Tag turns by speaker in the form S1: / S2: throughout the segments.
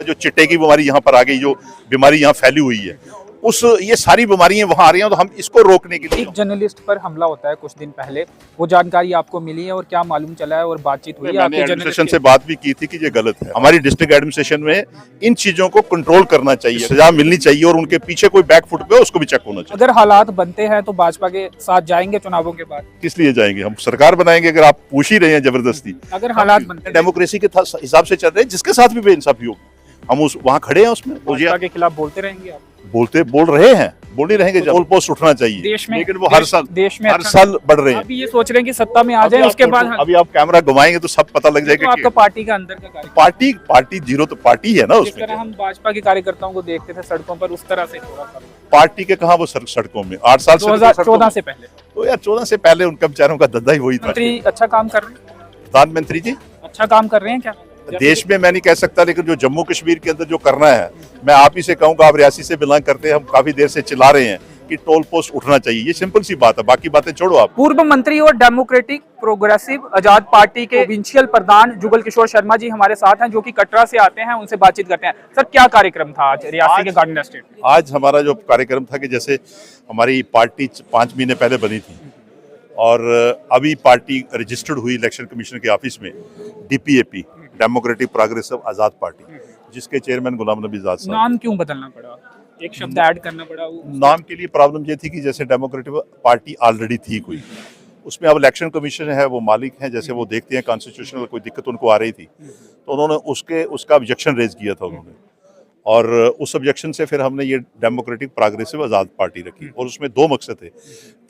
S1: जो चिट्टे की बीमारी यहाँ पर आ गई, जो बीमारी यहाँ फैली हुई है, ये सारी बीमारियां वहां आ रही हैं, तो हम इसको रोकने के लिए।
S2: एक जर्नलिस्ट पर हमला होता है कुछ दिन पहले, वो जानकारी आपको मिली है और क्या मालूम चला है और बातचीत हुई है?
S1: मैंने एडमिनिस्ट्रेशन से बात भी की थी कि ये गलत है। हमारी डिस्ट्रिक्ट एडमिनिस्ट्रेशन में इन चीजों को कंट्रोल करना चाहिए, सजा मिलनी चाहिए और उनके पीछे कोई बैकफुट पे उसको भी चेक होना चाहिए।
S2: अगर हालात बनते हैं तो भाजपा के साथ जाएंगे चुनावों के बाद?
S1: किस लिए जाएंगे, हम सरकार बनाएंगे। अगर आप पूछ ही रहे हैं जबरदस्ती,
S2: अगर हालात बनते
S1: डेमोक्रेसी के हिसाब से चल रहे हैं, जिसके साथ भी बेइंसाफी हो हम वहाँ खड़े हैं उसमें।
S2: भाजपा के खिलाफ बोलते रहेंगे आप?
S1: बोल रहे हैं, बोल नहीं रहेंगे। गोल पोस्ट उठना चाहिए
S2: देश में,
S1: लेकिन वो हर साल बढ़ रहे हैं।
S2: अभी ये सोच रहे हैं कि सत्ता में आ जाए, उसके बाद
S1: अभी आप कैमरा घुमाएंगे तो सब पता लग जाएगा।
S2: तो आपका पार्टी का अंदर का
S1: पार्टी जीरो तो पार्टी है ना
S2: जिस
S1: उसमें।
S2: तरह हम भाजपा के कार्यकर्ताओं को देखते थे सड़कों पर, उस तरह से थोड़ा सा
S1: पार्टी के कहा वो सड़कों में 8 साल से
S2: 2014 से पहले।
S1: तो यार 14 से पहले उनका बेचारों का धंधा ही वही था।
S2: मंत्री अच्छा काम कर रहे हैं?
S1: प्रधानमंत्री जी
S2: अच्छा काम कर रहे हैं क्या
S1: देश में? मैं नहीं कह सकता, लेकिन जो जम्मू कश्मीर के अंदर जो करना है, मैं आप ही से कहूंगा, आप रियासी से बिलोंग करते हैं, हम काफी देर से चिल्ला रहे हैं कि टोल पोस्ट उठना चाहिए। ये सिंपल सी बात है, बाकी बातें छोड़ो आप।
S2: पूर्व मंत्री और डेमोक्रेटिक प्रोग्रेसिव आजाद पार्टी के प्रोविंशियल प्रधान जुगल किशोर शर्मा जी हमारे साथ हैं, जो कि कटरा से आते हैं, उनसे बातचीत करते हैं। सर, क्या कार्यक्रम था आज रियासी के गार्डन एस्टेट?
S1: आज हमारा जो कार्यक्रम था कि जैसे हमारी पार्टी 5 महीने पहले बनी थी और अभी पार्टी रजिस्टर्ड हुई इलेक्शन कमीशन के ऑफिस में, DPAP, डेमोक्रेटिक प्रोग्रेसिव आजाद पार्टी, जिसके चेयरमैन गुलाम नबी आजाद साहब।
S2: नाम क्यों बदलना पड़ा, एक शब्द ऐड करना पड़ा?
S1: नाम के लिए प्रॉब्लम ये थी कि जैसे डेमोक्रेटिक पार्टी ऑलरेडी थी कोई, उसमें अब इलेक्शन कमीशन है, वो मालिक हैं, जैसे वो देखते हैं कॉन्स्टिट्यूशनल कोई दिक्कत उनको आ रही थी, तो उन्होंने उसका ऑब्जेक्शन रेज किया था उन्होंने, और उस ऑब्जेक्शन से फिर हमने ये डेमोक्रेटिक प्रोग्रेसिव आज़ाद पार्टी रखी। और उसमें 2 मकसद थे।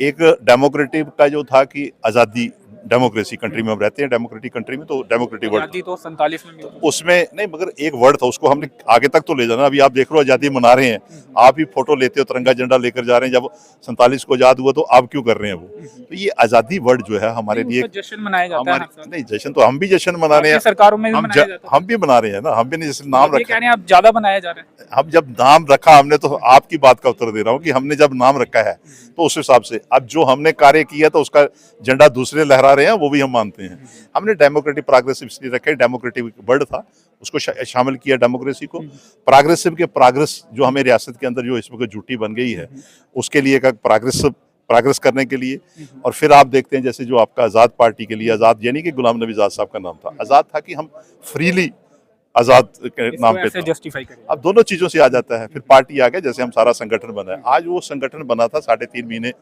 S1: एक डेमोक्रेटिक का जो था कि आज़ादी, डेमोक्रेसी कंट्री में हम रहते हैं, डेमोक्रेटिक कंट्री में, तो डेमोक्रेटिक वर्ड
S2: तो 47 में मिली।
S1: उसमें नहीं, मगर एक वर्ड था, उसको हमने आगे तक तो ले जाना। अभी आप देख रहे हो आज़ादी मना रहे हैं, आप ही फोटो लेते हो, तिरंगा झंडा लेकर जा रहे हैं। जब 47 को आज़ाद हुआ तो आप क्यों कर रहे हैं वो? तो ये आज़ादी वर्ड जो है हमारे लिए
S2: जश्न मनाया जाता है।
S1: नहीं, जश्न तो हम भी जश्न मना रहे हैं,
S2: सरकारों में भी मनाया जाता है।
S1: हम भी मना रहे हैं ना, हम भी नहीं, जैसे नाम रखा है,
S2: आप ज्यादा बनाया जा रहे हैं।
S1: हम जब नाम रखा हमने, तो आपकी बात का उत्तर दे रहा हूँ कि हमने जब नाम रखा है तो उस हिसाब से अब जो हमने कार्य किया तो उसका झंडा दूसरे लहरा रहे हैं, वो भी हम मानते हैं। हमने डेमोक्रेटिक प्रोग्रेसिव इसलिए रखा है, डेमोक्रेटिक वर्ड था, उसको शामिल किया डेमोक्रेसी को। प्रोग्रेसिव के प्रोग्रेस जो हमें रियासत के अंदर जो इसमें झूठी बन गई है, उसके लिए का प्रोग्रेस करने के लिए। और फिर आप देखते हैं जैसे जो आपका आज़ाद पार्टी के लिए, आज़ाद यानी कि गुलाम नबी आज़ाद साहब का नाम था, आज़ाद था कि हम फ्रीली आज़ाद के नाम पे था।
S2: जस्टिफाई करें,
S1: अब दोनों चीजों से आ जाता है। फिर पार्टी आ गया, जैसे हम सारा संगठन बना है। आज वो संगठन बना था 3.5 महीने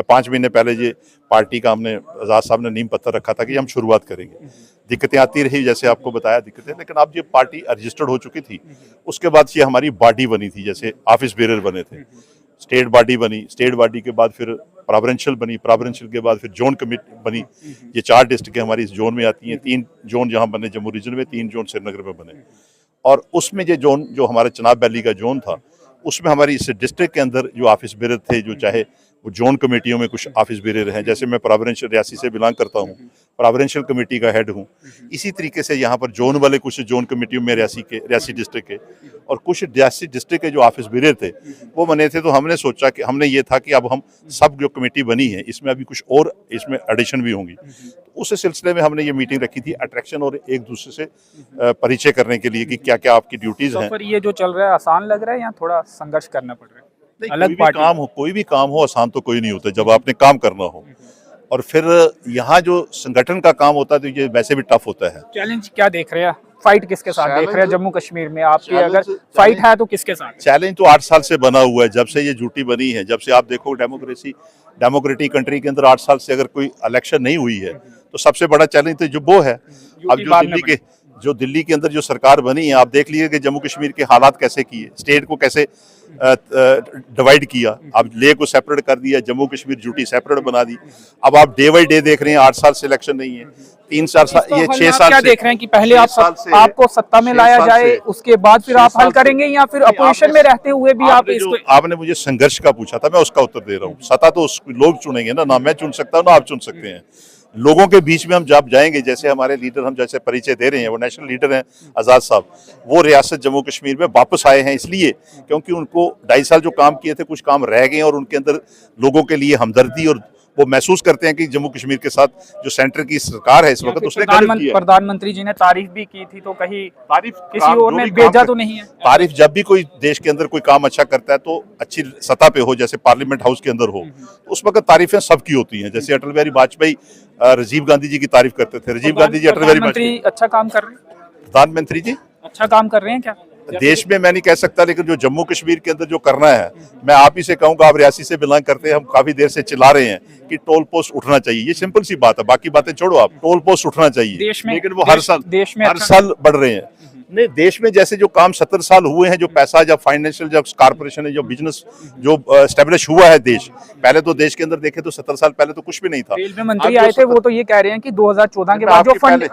S1: 5 महीने पहले, ये पार्टी का हमने, आज़ाद साहब ने नींव पत्थर रखा था कि हम शुरुआत करेंगे। दिक्कतें आती रही, जैसे आपको बताया दिक्कतें, लेकिन अब ये पार्टी रजिस्टर्ड हो चुकी थी। उसके बाद ये हमारी बॉडी बनी थी, जैसे ऑफिस बेरर बने थे, स्टेट बॉडी बनी, स्टेट बॉडी के बाद फिर प्रोविंशियल बनी, प्रोविंशियल के बाद फिर जोन कमेटी बनी। ये 4 डिस्ट्रिक्ट हमारी इस जोन में आती हैं। 3 जोन जहाँ बने जम्मू रीजन में, 3 जोन श्रीनगर में बने। और उसमें ये जोन जो हमारे चनाब वैली का जोन था, उसमें हमारी इस डिस्ट्रिक्ट के अंदर जो ऑफिस बेरर थे, जो चाहे वो जोन कमेटियों में कुछ ऑफिस बेरर हैं, जैसे मैं प्रोविंशियल रियासी से बिलोंग करता हूँ, प्रोविंशियल कमेटी का हेड हूँ। इसी तरीके से यहाँ पर जोन वाले कुछ जोन कमेटियों में रियासी डिस्ट्रिक्ट के, और कुछ रियासी डिस्ट्रिक्ट के जो ऑफिस बेरर थे वो बने थे। तो हमने सोचा कि हमने ये था कि अब हम सब जो कमेटी बनी है, इसमें अभी कुछ और इसमें एडिशन भी होंगी। तो उस सिलसिले में हमने ये मीटिंग रखी थी, अट्रैक्शन और एक दूसरे से परिचय करने के लिए कि क्या क्या आपकी ड्यूटीज हैं।
S2: ये जो चल रहा है आसान लग रहा है या थोड़ा संघर्ष करना पड़ रहा है?
S1: कोई भी काम हो आसान तो कोई नहीं होता जब आपने काम करना हो। और फिर यहाँ जो संगठन का काम होता है तो ये वैसे भी टफ होता है।
S2: चैलेंज क्या देख रहे हैं? फाइट किसके साथ देख रहे हैं जम्मू कश्मीर में? आपकी अगर फाइट है तो किसके साथ?
S1: चैलेंज तो 8 साल से बना हुआ है, जब से ये झूठी बनी है, जब से आप देखो डेमोक्रेटिक कंट्री के अंदर 8 साल से अगर कोई इलेक्शन नहीं हुई है तो सबसे बड़ा चैलेंज तो जो वो है। अब जो दिल्ली के अंदर जो सरकार बनी है, आप देख लीजिए कि जम्मू कश्मीर के हालात कैसे किए, स्टेट को कैसे डिवाइड किया। अब लेह को सेपरेट कर दिया, जम्मू कश्मीर झूठी सेपरेट बना दी। अब आप डे बाई डे देख रहे हैं, 8 साल से इलेक्शन नहीं है, 3-4 साल, ये 6 साल
S2: क्या देख रहे हैं कि पहले आपको सत्ता में लाया जाए, उसके बाद फिर आप हल करेंगे, या फिर अपोजिशन में रहते हुए भी आप इसको?
S1: आपने मुझे संघर्ष का पूछा था, मैं उसका उत्तर दे रहा हूँ। सत्ता तो लोग चुनेंगे ना मैं चुन सकता हूँ ना आप चुन सकते हैं। लोगों के बीच में हम जब जाएंगे, जैसे हमारे लीडर हम जैसे परिचय दे रहे हैं, वो नेशनल लीडर हैं आज़ाद साहब, वो रियासत जम्मू कश्मीर में वापस आए हैं इसलिए क्योंकि उनको 2.5 साल जो काम किए थे, कुछ काम रह गए और उनके अंदर लोगों के लिए हमदर्दी और वो महसूस करते हैं कि जम्मू कश्मीर के साथ जो सेंटर की सरकार है इस वक्त उसने गलत किया है।
S2: प्रधानमंत्री जी ने तारीफ भी की थी, तो कहीं
S1: तारीफ
S2: किसी और ने भेजा तो नहीं है?
S1: तारीफ जब भी कोई देश के अंदर कोई काम अच्छा करता है तो अच्छी सतह पे हो, जैसे पार्लियामेंट हाउस के अंदर हो, तो उस वक्त तारीफें सबकी होती हैं। जैसे अटल बिहारी वाजपेयी राजीव गांधी जी की तारीफ करते थे, राजीव गांधी जी अटल बिहारी वाजपेयी।
S2: अच्छा काम कर रहे हैं
S1: प्रधानमंत्री जी
S2: अच्छा काम कर रहे हैं क्या
S1: देश में? मैं नहीं कह सकता, लेकिन जो जम्मू कश्मीर के अंदर जो करना है, मैं आप ही से कहूंगा, आप रियासी से बिलोंग करते हैं, हम काफी देर से चिल्ला रहे हैं कि टोल पोस्ट उठना चाहिए। ये सिंपल सी बात है, बाकी बातें छोड़ो आप, टोल पोस्ट उठना चाहिए
S2: देश में,
S1: लेकिन वो हर
S2: अच्छा
S1: साल बढ़ रहे हैं। नहीं, देश में जैसे जो काम 70 साल हुए हैं, जो पैसा जब फाइनेंशियल जब कारपोरेशन है, जो बिजनेस जो एस्टेब्लिश हुआ है देश, पहले तो देश के अंदर देखे तो 70 साल पहले तो कुछ भी नहीं था।
S2: रेलवे मंत्री आए थे, वो तो ये कह रहे हैं कि 2014 के बाद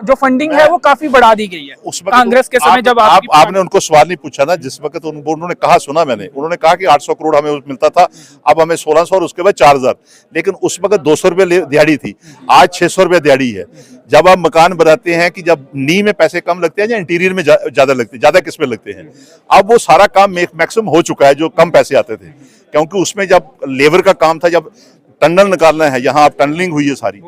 S2: जो फंडिंग है वो काफी बढ़ा दी गई है
S1: उस वक्त।
S2: कांग्रेस के समय जब
S1: आपने उनको सवाल नहीं पूछा ना, जिस वक्त उन्होंने कहा, सुना मैंने, उन्होंने कहा कि 800 करोड़ हमें मिलता था, अब हमें 1600 और उसके बाद 4000, लेकिन उस वक्त 200 रुपये दिहाड़ी थी, आज 600 रुपये दिहाड़ी है। जब आप मकान बनाते हैं कि जब नींव में पैसे कम लगते हैं या इंटीरियर में ज्यादा लगते हैं, ज्यादा किस में लगते हैं, अब वो सारा काम मैक्सिमम हो चुका है जो कम पैसे आते थे, क्योंकि उसमें जब लेबर का काम था, जब टनल निकालना है, यहाँ आप टनलिंग हुई है सारी,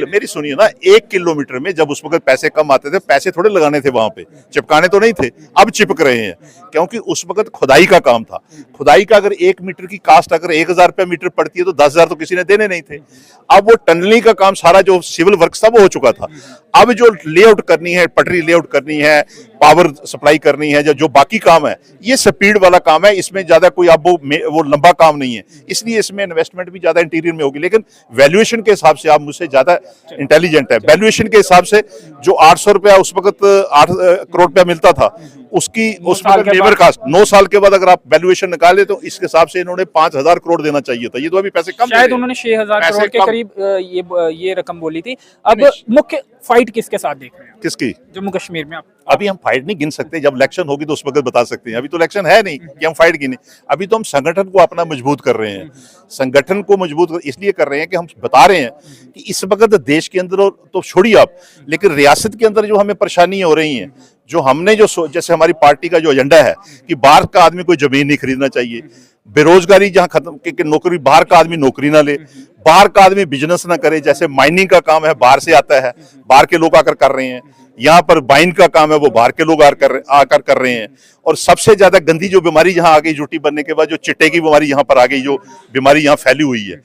S1: मेरी सुनिए ना, 1 किलोमीटर में जब उस वक्त पैसे कम आते थे, पैसे थोड़े लगाने थे वहां पे, चिपकाने तो नहीं थे, अब चिपक रहे हैं, क्योंकि उस वक्त खुदाई का काम था। खुदाई का अगर 1 मीटर की कास्ट अगर 1000 रुपया मीटर पड़ती है तो 10,000 तो किसी ने देने नहीं थे। अब वो टनलिंग का काम सारा जो सिविल वर्क था वो हो चुका था। अब जो लेआउट करनी है, पटरी लेआउट करनी है, पावर सप्लाई करनी है, जो बाकी काम है, ये स्पीड वाला काम है, इसमें ज्यादा कोई अब वो लंबा काम नहीं है, इसलिए इसमें इन्वेस्टमेंट भी ज्यादा इंटीरियर में होगी। लेकिन वैल्यूएशन के हिसाब से आप मुझसे ज्यादा इंटेलिजेंट है। वैल्यूएशन के हिसाब से जो 800 रुपया उस वक्त 8 करोड़ रुपया मिलता था, उसकी उस वक्त लेबर कास्ट 9 साल के बाद अगर आप वैल्यूएशन निकाले तो इस हिसाब से इन्होंने 5000 करोड़ देना चाहिए था। ये तो अभी पैसे कम,
S2: शायद उन्होंने 6000 करोड़ के करीब ये रकम बोली थी। अब मुख्य फाइट किसके साथ देख रहे हैं?
S1: किसकी?
S2: जम्मू कश्मीर में।
S1: अभी हम फाइट नहीं गिन सकते, जब इलेक्शन होगी तो उस वक्त बता सकते हैं। अभी तो इलेक्शन है नहीं कि हम फाइट गिने। अभी तो हम संगठन को अपना मजबूत कर रहे हैं। संगठन को मजबूत इसलिए कर रहे हैं कि हम बता रहे हैं कि इस वक्त देश के अंदर तो छोड़िए आप, लेकिन रियासत के अंदर जो हमें परेशानियां हो रही हैं, जो हमने जैसे हमारी पार्टी का जो एजेंडा है कि बाहर का आदमी कोई जमीन नहीं खरीदना चाहिए, बेरोजगारी जहां खत्म कि नौकरी, बाहर का आदमी नौकरी ना ले, बाहर का आदमी बिजनेस ना करे, जैसे माइनिंग का काम है बाहर से आता है, बाहर के लोग आकर कर रहे हैं, यहाँ पर बाइन का काम है वो बाहर के लोग आकर कर रहे हैं। और सबसे ज्यादा गंदी जो बीमारी यहाँ आ गई यूटी बनने के बाद, जो चिट्टे की बीमारी यहाँ पर आ गई, जो बीमारी यहाँ फैली हुई है,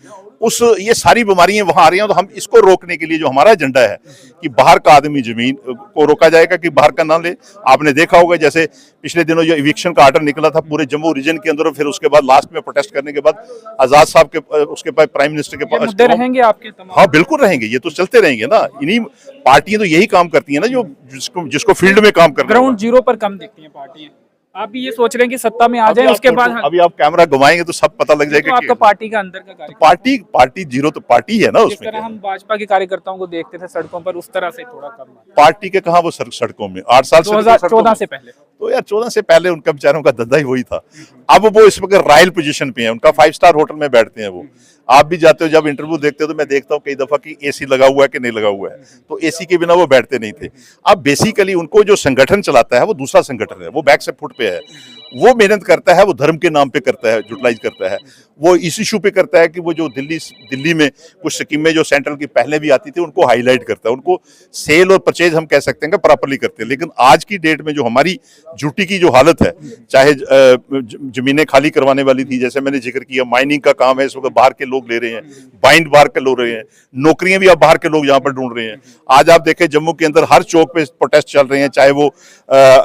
S1: ये सारी बीमारियां वहां आ रही हैं। तो हम इसको रोकने के लिए जो हमारा एजेंडा है कि बाहर का आदमी जमीन को रोका जाएगा कि बाहर का ना ले। आपने देखा होगा जैसे पिछले दिनों जो इविक्शन का आर्डर निकला था पूरे जम्मू रीजन के अंदर, फिर उसके बाद लास्ट में प्रोटेस्ट करने के बाद आजाद साहब के उसके बाद प्राइम मिनिस्टर के पास
S2: रहेंगे आपके तमाम।
S1: हाँ बिल्कुल रहेंगे, ये तो चलते रहेंगे ना। इन्हीं पार्टियां तो यही काम करती है ना, जो जिसको फील्ड में काम करना,
S2: ग्राउंड जीरो पर कम दिखती है पार्टियां। आप भी ये सोच रहे हैं कि सत्ता में आ जाए, उसके बाद
S1: अभी आप कैमरा घुमाएंगे तो सब पता लग जाएगा।
S2: तो आपका पार्टी का अंदर का
S1: पार्टी जीरो तो पार्टी है ना।
S2: जिस तरह हम भाजपा के कार्यकर्ताओं को देखते थे सड़कों पर, उस तरह से थोड़ा कम।
S1: पार्टी के कहा वो सड़कों में 8 साल
S2: 2014 से पहले
S1: तो यार 14 से पहले उनका बेचारों का धंधा ही वही था। अब वो इस वक्त रॉयल पोजीशन पे है, उनका 5 स्टार होटल में बैठते हैं वो। आप भी जाते हो, जब इंटरव्यू देखते हो तो मैं देखता हूँ कई दफा कि एसी लगा हुआ है कि नहीं लगा हुआ है, तो एसी के बिना वो बैठते नहीं थे। अब बेसिकली उनको जो संगठन चलाता है वो दूसरा संगठन है, वो बैक से फुट पे है, वो मेहनत करता है, वो धर्म के नाम पे करता है, यूटिलाइज करता है, वो इस इशू पे करता है कि वो जो दिल्ली में कुछ स्कीमें जो सेंट्रल की पहले भी आती थी उनको हाईलाइट करता है, उनको सेल और परचेज हम कह सकते हैं कि प्रॉपरली करते हैं। लेकिन आज की डेट में जो हमारी ड्यूटी की जो हालत है, चाहे जमीनें खाली करवाने वाली थी, जैसे मैंने जिक्र किया, माइनिंग का काम है, इस वक्त बाहर के लोग ले रहे हैं, बाइंड बाहर के लोग रहे हैं, नौकरियां भी अब बाहर के लोग यहाँ पर ढूंढ रहे हैं। आज आप देखें जम्मू के अंदर हर चौक पे प्रोटेस्ट चल रहे हैं, चाहे वो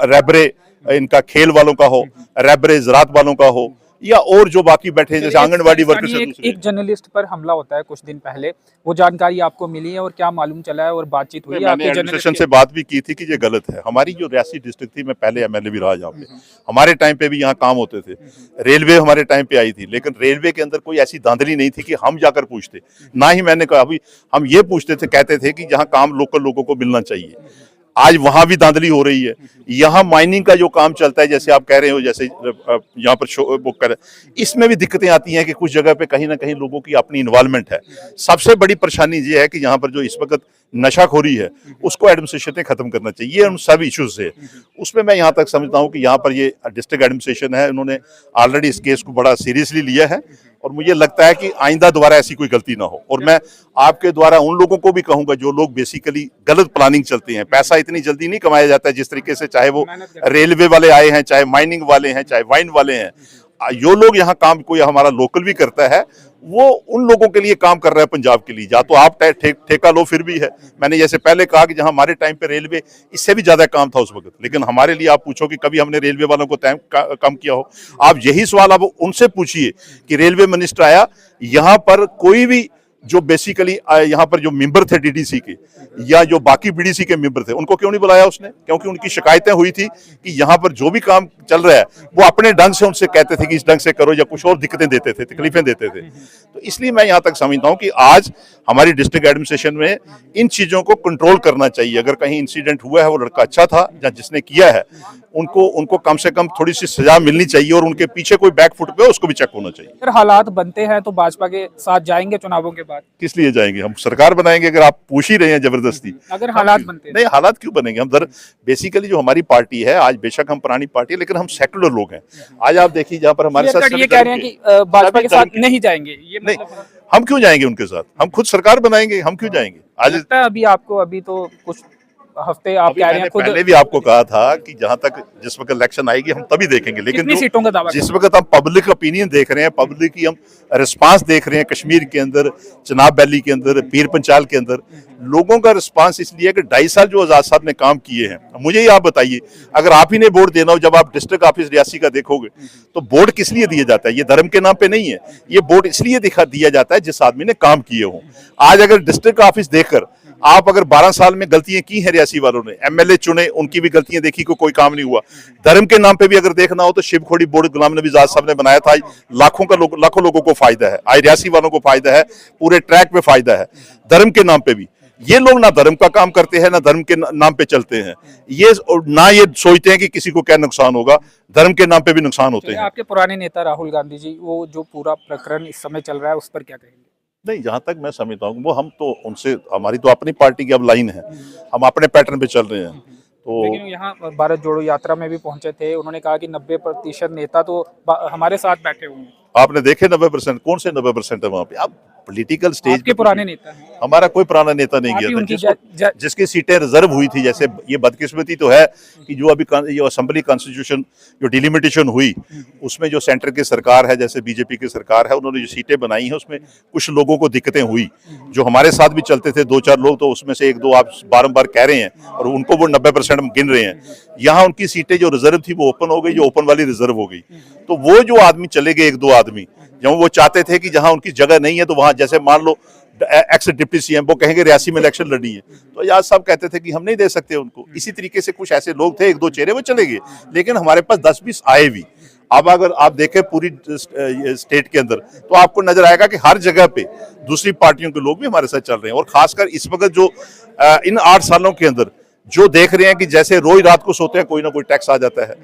S1: रैबरे इनका खेल वालों का हो, रैबरे ज़रात वालों का हो, या और जो बाकी बैठे हैं जैसे आंगनवाड़ी वर्कर्स।
S2: एक जर्नलिस्ट पर हमला होता है कुछ दिन पहले, वो जानकारी आपको मिली है और क्या मालूम चला है और बातचीत हुई है?
S1: मैंने एडमिनिस्ट्रेशन से बात भी की थी कि ये गलत है। हमारी जो रियासी डिस्ट्रिक्ट थी, मैं पहले एमएलए भी रहा यहाँ पे, हमारे टाइम पे भी यहाँ काम होते थे, रेलवे हमारे टाइम पे आई थी, लेकिन रेलवे के अंदर कोई ऐसी धांधली नहीं थी कि हम जाकर पूछते, ना ही मैंने कहा। अभी हम ये पूछते थे, कहते थे कि जहाँ काम लोकल लोगों को मिलना चाहिए। आज वहां भी धांधली हो रही है। यहाँ माइनिंग का जो काम चलता है, जैसे आप कह रहे हो, जैसे यहाँ पर बुक कर, इसमें भी दिक्कतें आती हैं कि कुछ जगह पे कहीं ना कहीं लोगों की अपनी इन्वॉल्वमेंट है। सबसे बड़ी परेशानी ये है कि यहाँ पर जो इस वक्त नशाखोरी है, उसको एडमिनिस्ट्रेशन ने खत्म करना चाहिए। ये उन सब इश्यूज है। उसमें मैं यहाँ तक समझता हूँ कि यहाँ पर ये डिस्ट्रिक्ट एडमिनिस्ट्रेशन है, उन्होंने ऑलरेडी इस केस को बड़ा सीरियसली लिया है और मुझे लगता है कि आइंदा दोबारा ऐसी कोई गलती ना हो। और मैं आपके द्वारा उन लोगों को भी कहूंगा जो लोग बेसिकली गलत प्लानिंग चलते हैं, पैसा इतनी जल्दी नहीं कमाया जाता है जिस तरीके से, चाहे वो रेलवे वाले आए हैं, चाहे माइनिंग वाले हैं, चाहे वाइन वाले हैं। जो लोग यहाँ काम, कोई हमारा लोकल भी करता है, वो उन लोगों के लिए काम कर रहा है पंजाब के लिए। या तो आप ठेका लो फिर भी है। मैंने जैसे पहले कहा कि जहां हमारे टाइम पे रेलवे इससे भी ज्यादा काम था उस वक्त, लेकिन हमारे लिए आप पूछो कि कभी हमने रेलवे वालों को कम किया हो। आप यही सवाल आप उनसे पूछिए कि रेलवे मिनिस्टर आया, यहाँ पर कोई भी जो बेसिकली यहाँ पर जो मेंबर थे डीडीसी के या जो बाकी बीडीसी के मेंबर थे, उनको क्यों नहीं बुलाया उसने? क्योंकि उनकी शिकायतें हुई थी कि यहाँ पर जो भी काम चल रहा है वो अपने ढंग से उनसे कहते थे कि इस ढंग से करो, या कुछ और दिक्कतें देते थे, तकलीफें देते थे। तो इसलिए मैं यहाँ तक समझता हूँ कि आज हमारी डिस्ट्रिक्ट एडमिनिस्ट्रेशन में इन चीजों को कंट्रोल करना चाहिए। अगर कहीं इंसिडेंट हुआ है, वो लड़का अच्छा था या जिसने किया है, उनको कम से कम थोड़ी सी सजा मिलनी चाहिए और उनके पीछे कोई बैकफुट पे उसको भी चेक होना चाहिए।
S2: अगर हालात बनते हैं तो भाजपा के साथ जाएंगे चुनावों के बाद?
S1: किस लिए जाएंगे? हम सरकार बनाएंगे। अगर आप पूछ ही रहे हैं जबरदस्ती,
S2: अगर हालात बनते हैं।
S1: नहीं, हालात क्यों बनेंगे? हम बेसिकली जो हमारी पार्टी है, आज बेशक हम पुरानी पार्टी है लेकिन हम सेकुलर लोग हैं। आज आप देखिए जहाँ पर हमारे साथ
S2: ये कह रहे हैं कि भाजपा के साथ नहीं जाएंगे, ये
S1: नहीं, हम क्यों जाएंगे उनके साथ? हम खुद सरकार बनाएंगे, हम क्यों जाएंगे? आज
S2: अभी आपको अभी तो कुछ हफ्ते आप कह रहे हैं खुद,
S1: पहले भी आपको कहा था कि जहां तक जिस वक्त इलेक्शन आएगी हम तभी देखेंगे, लेकिन
S2: सीटों का दावा
S1: जिस वक्त हम पब्लिक ओपिनियन देख रहे हैं, पब्लिक की हम रिस्पांस देख रहे हैं, कश्मीर के अंदर, चनाब वैली के अंदर, पीर पंचाल के अंदर, लोगों का रिस्पांस इसलिए कि 2.5 साल जो आजाद साहब ने काम किए हैं। मुझे ही आप बताइए, अगर आप ही ने वोट देना हो, जब आप डिस्ट्रिक्ट ऑफिस रियासी का देखोगे तो वोट किस लिए दिया जाता है? ये धर्म के नाम पे नहीं है, ये वोट इसलिए दिया जाता है जिस आदमी ने काम किए हों। आज अगर डिस्ट्रिक्ट ऑफिस देखकर आप अगर 12 साल में गलतियां की हैं रियासी वालों ने, एमएलए चुने, उनकी भी गलतियां देखी, कोई काम नहीं हुआ। धर्म के नाम पे भी अगर देखना हो तो शिवखोड़ी बोर्ड गुलाम नबी आजाद साहब ने बनाया था, लाखों लोगों को फायदा है, आज रियासी वालों को फायदा है, पूरे ट्रैक पे फायदा है। धर्म के नाम पे भी ये लोग ना धर्म का काम करते हैं, ना धर्म के नाम पे चलते हैं, ये ना ये सोचते हैं कि किसी को क्या नुकसान होगा। धर्म के नाम पे भी नुकसान होते हैं।
S2: आपके पुराने नेता राहुल गांधी जी, वो जो पूरा प्रकरण इस समय चल रहा है, उस पर क्या कहेंगे?
S1: नहीं, जहां तक मैं समझता हूँ वो, हम तो उनसे, हमारी तो अपनी पार्टी की अब लाइन है, हम अपने पैटर्न पे चल रहे हैं। तो
S2: लेकिन यहाँ भारत जोड़ो यात्रा में भी पहुंचे थे, उन्होंने कहा कि 90% नेता तो हमारे साथ बैठे हुए हैं।
S1: आपने देखे 90%? कौन से 90% है वहां पे? आप पॉलिटिकल स्टेज
S2: के पुराने नेता हैं।
S1: हमारा कोई पुराना नेता नहीं गया था, जिसकी सीटें रिजर्व हुई थी। जैसे ये बदकिस्मती तो है कि जो अभी ये असेंबली कॉन्स्टिट्यूशन जो डिलिमिटेशन हुई, उसमें जो सेंटर की सरकार है, जैसे बीजेपी की सरकार है, उन्होंने जो सीटें बनाई हैं उसमें कुछ लोगों को दिक्कतें हुई, जो हमारे साथ भी चलते थे 2-4 लोग, तो उसमें से 1-2 आप बारंबार कह रहे हैं और उनको वो 90% हम गिन रहे हैं। यहाँ उनकी सीटें जो रिजर्व थी वो ओपन हो गई, जो ओपन वाली रिजर्व हो गई। तो वो जो आदमी चले गए, 1-2 आदमी, जब वो चाहते थे कि जहां उनकी जगह नहीं है तो वहां, जैसे मान लो एक्स डिप्टी सीएम, वो कहेंगे रियासी में इलेक्शन लड़ी है, तो आजाद साहब कहते थे कि हम नहीं दे सकते उनको। इसी तरीके से कुछ ऐसे लोग थे, 1-2 चेहरे वो चले गए, लेकिन हमारे पास 10-20 आए भी। अब अगर आप देखें पूरी स्टेट के अंदर तो आपको नजर आएगा कि हर जगह पे दूसरी पार्टियों के लोग भी हमारे साथ चल रहे हैं। और खासकर इस वक्त जो इन 8 सालों के अंदर जो देख रहे हैं कि जैसे रोज रात को सोते हैं कोई ना कोई टैक्स आ जाता है।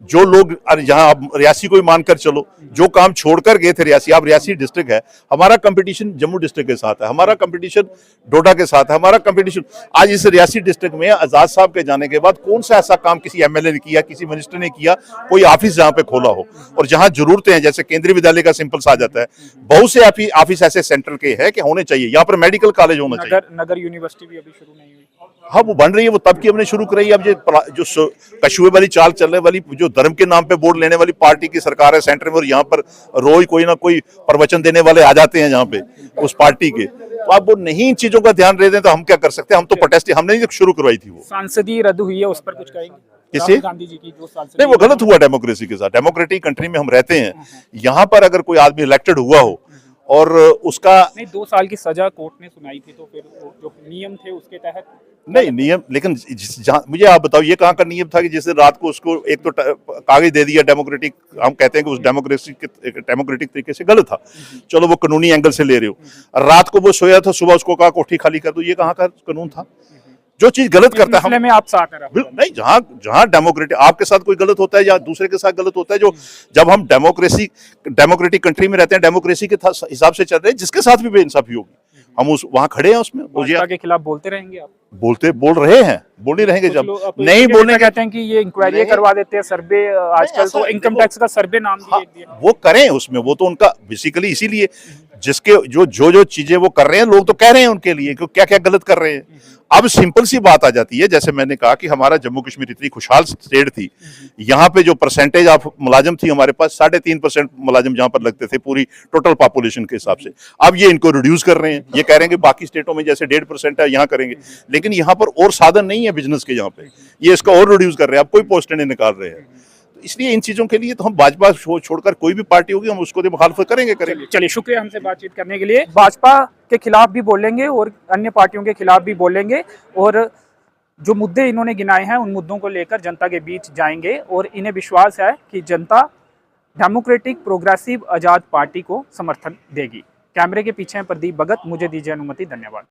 S1: जो लोग यहाँ आप रियासी को ही मानकर चलो, जो काम छोड़कर गए थे रियासी, आप रियासी डिस्ट्रिक्ट है, हमारा कंपटीशन जम्मू डिस्ट्रिक्ट के साथ है, हमारा कंपटीशन डोडा के साथ है, हमारा कंपटीशन आज इस रियासी डिस्ट्रिक्ट में आजाद साहब के जाने के बाद कौन सा ऐसा काम किसी एमएलए ने किया, किसी मिनिस्टर ने किया, कोई ऑफिस जहाँ पे खोला हो। और जहाँ जरूरतें हैं, जैसे केंद्रीय विद्यालय का सिंपल सा आ जाता है, बहुत से ऑफिस ऐसे सेंट्रल के हैं कि होने चाहिए। यहाँ पर मेडिकल कॉलेज होना चाहिए।
S2: नगर यूनिवर्सिटी भी अभी शुरू नहीं हुई।
S1: हाँ, वो बन रही है, वो तब की हमने शुरू कराई। अब जो कछुए वाली चाल चलने वाली, जो धर्म के नाम पे वोट लेने वाली पार्टी की सरकार है सेंटर में, और यहाँ पर रोज कोई ना कोई प्रवचन देने वाले आ जाते हैं यहाँ पे उस पार्टी के, तो आप वो नहीं इन चीजों का ध्यान रहे दें तो हम क्या कर सकते हैं? हम तो प्रोटेस्ट, हमने ही शुरू करवाई थी। वो
S2: सांसदीय रद्द हुई है, उस पर कुछ कहेंगे?
S1: किसी
S2: गांधी जी की जो सांसद,
S1: नहीं, वो गलत हुआ डेमोक्रेसी के साथ। डेमोक्रेटिक कंट्री में हम रहते हैं, यहाँ पर अगर कोई आदमी इलेक्टेड हुआ हो और उसका
S2: नहीं 2 साल की सजा कोर्ट ने सुनाई थी, तो फिर जो नियम थे उसके तहत
S1: नहीं नियम, लेकिन मुझे आप बताओ ये कहाँ का नियम था कि जिस दिन रात को उसको एक तो कागज दे दिया डेमोक्रेटिक, हम कहते हैं कि उस डेमोक्रेटिक तरीके से गलत था, चलो वो कानूनी एंगल से ले रहे हो, रात को वो सोया था, सुबह उसको कहा कोठी खाली कर दो, ये कहाँ का कानून था? जो चीज गलत करता है हम
S2: में आप साथ हैं।
S1: नहीं, जहां डेमोक्रेटिक आपके साथ कोई गलत होता है या दूसरे के साथ गलत होता है, जो जब हम डेमोक्रेटिक कंट्री में रहते हैं, डेमोक्रेसी के हिसाब से चल रहे हैं, जिसके साथ भी बेइंसाफी होगी हम उस वहां खड़े हैं उसमें।
S2: भाजपा के खिलाफ बोलते रहेंगे आप?
S1: बोल रहे हैं, बोल नहीं रहेंगे। जब नहीं बोलेंगे
S2: कहते हैं कि ये इंक्वायरी करवा देते हैं, सर्वे आजकल तो इनकम टैक्स का सर्वे नाम दिया।
S1: वो करें उसमें, वो तो उनका बेसिकली इसीलिए जिसके जो चीजें वो कर रहे हैं, लोग तो कह रहे हैं उनके लिए कि क्या क्या गलत कर रहे हैं। अब सिंपल सी बात आ जाती है, जैसे मैंने कहा कि हमारा जम्मू कश्मीर इतनी खुशहाल स्टेट थी, यहाँ पे जो परसेंटेज ऑफ मुलाजिम थी हमारे पास 3.5% मुलाजिम जहां पर लगते थे पूरी टोटल पॉपुलेशन के हिसाब से। अब ये इनको रिड्यूस कर रहे हैं, ये कह रहे हैं कि बाकी स्टेटों में जैसे 1.5% है यहाँ करेंगे, लेकिन यहाँ पर और साधन नहीं है बिजनेस के, यहाँ पे ये इसका और रिड्यूस कर रहे हैं। अब कोई पोस्टें नहीं निकाल रहे हैं। इसलिए इन चीजों के लिए तो हम भाजपा छोड़कर कोई भी पार्टी होगी हम उसको मुखालफत करेंगे।
S2: चलिए, शुक्रिया हमसे बातचीत करने के लिए। भाजपा के खिलाफ भी बोलेंगे और अन्य पार्टियों के खिलाफ भी बोलेंगे, और जो मुद्दे इन्होंने गिनाए हैं उन मुद्दों को लेकर जनता के बीच जाएंगे, और इन्हें विश्वास है कि जनता डेमोक्रेटिक प्रोग्रेसिव आजाद पार्टी को समर्थन देगी। कैमरे के पीछे प्रदीप भगत, मुझे दीजिए अनुमति, धन्यवाद।